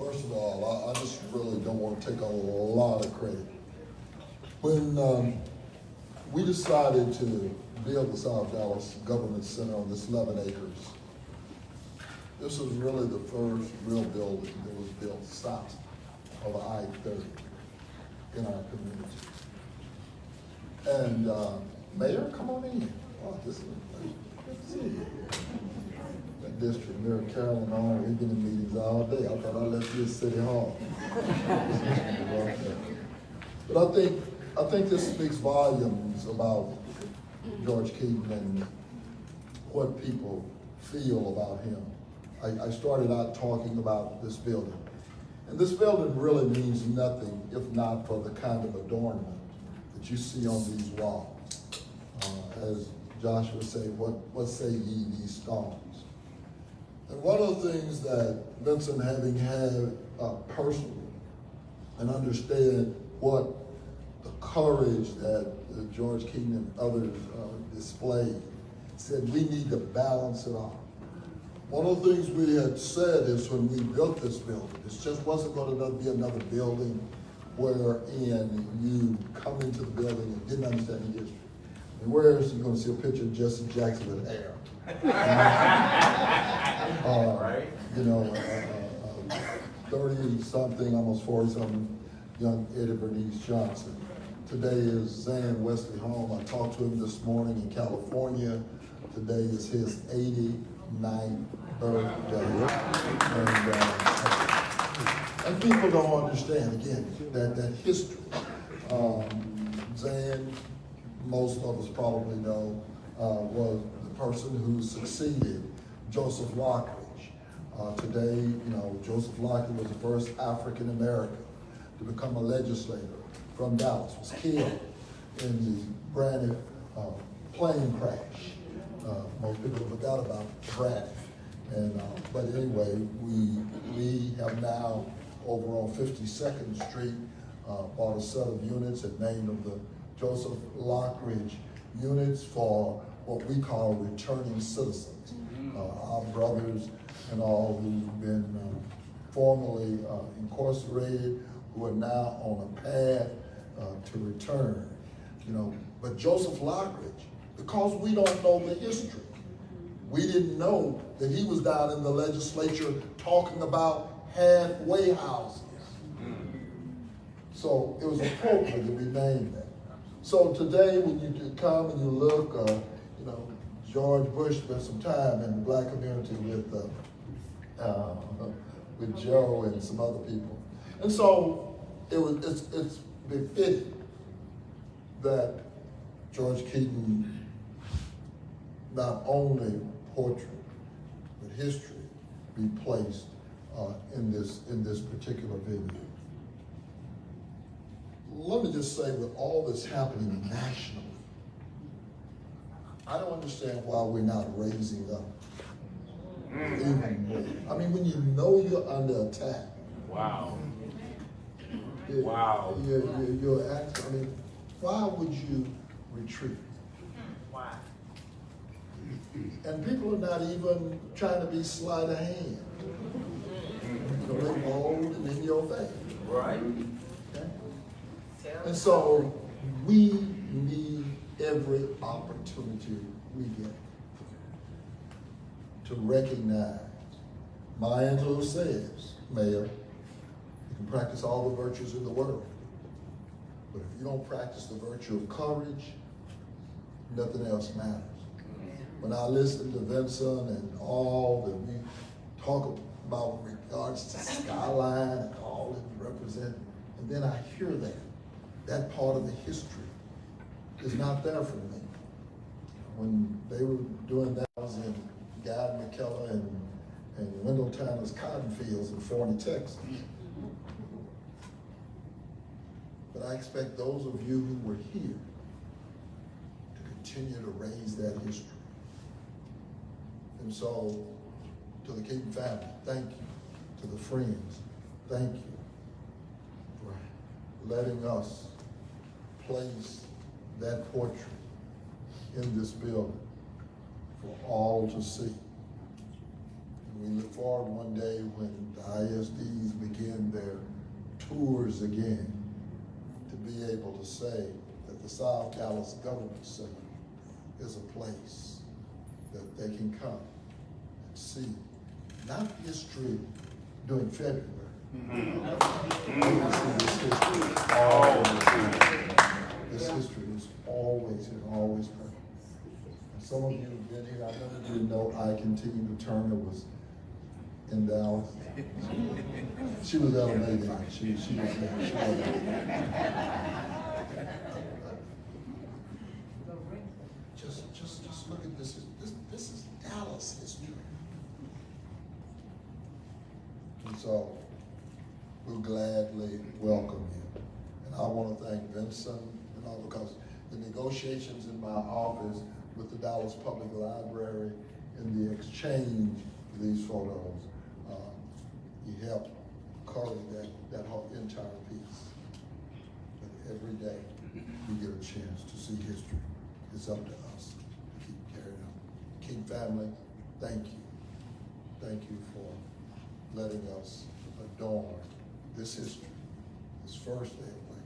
First of all, I just really don't want to take a lot of credit. When we decided to build the South Dallas Government Center on this 11 acres, this was really the first real building that was built south of I-30 in our community. And Mayor, come on in. Oh, this is good to see you. That district, Mayor Carolyn, on, we've been in meetings all day. I thought I left you at City Hall. But I think this speaks volumes about George Keaton and what people feel about him. I started out talking about this building. And this building really means nothing if not for the kind of adornment that you see on these walls. As Joshua say, what say ye these stones? And one of the things that Vincent, having had personally and understand what the courage that George Keaton and others displayed, said we need to balance it off. One of the things we had said is when we built this building, this just wasn't going to be another building wherein you come into the building and didn't understand the history. And whereas you're going to see a picture of Jesse Jackson with hair. Right. 30-something, almost 40-something young Eddie Bernice Johnson. Today is Zan Wesley home. I talked to him this morning in California. Today is his 89th birthday. And people don't understand, again, that history. Zan, most of us probably know, was the person who succeeded Joseph Lockridge. Today, Joseph Lockridge was the first African American to become a legislator from Dallas, was killed in the Braniff plane crash. Most people forgot about Braniff. But anyway, we have now over on 52nd Street bought a set of units and named them the Joseph Lockridge units for what we call returning citizens. Our brothers and all who've been formerly incarcerated, who are now on a path to return. But Joseph Lockridge, because we don't know the history, we didn't know that he was down in the legislature talking about halfway houses. So it was appropriate that we named that. So today, when you come and you look, George Bush spent some time in the black community with Joe and some other people, and so it's befitting that George Keaton not only portrait but history be placed in this particular video. Let me just say, with all this happening nationally, I don't understand why we're not raising up even more. I mean, when you know you're under attack. Wow. You're acting, I mean, why would you retreat? Why? And people are not even trying to be sleight of hand. They're bold and in your face. Right. Okay? And so we need every opportunity we get to recognize. Maya Angelou says, Mayor, you can practice all the virtues in the world, but if you don't practice the virtue of courage, nothing else matters. When I listen to Vincent and all that we talk about with regards to skyline and all that represent, and then I hear that part of the history is not there for me. When they were doing that, I was in Guy McKellar and Wendell Tanner's cotton fields in Forney, Texas. But I expect those of you who were here to continue to raise that history. And so, to the Keaton family, thank you. To the friends, thank you for letting us place that portrait in this building for all to see. And we look forward one day when the ISDs became their tours again, to be able to say that the South Dallas Government Center is a place that they can come and see, not history during February. This history is always here, always present. And some of you have been here, I never did know I Continue to Turner was in Dallas. She was at a meeting. She was there. She was there. Just look at this. This is Dallas history. And so we'll gladly welcome you. And I want to thank Vincent, because the negotiations in my office with the Dallas Public Library and the exchange of these photos, he helped carve that whole entire piece. But every day we get a chance to see history. It's up to us to keep carrying on. King family, thank you. Thank you for letting us adorn this history, this first day of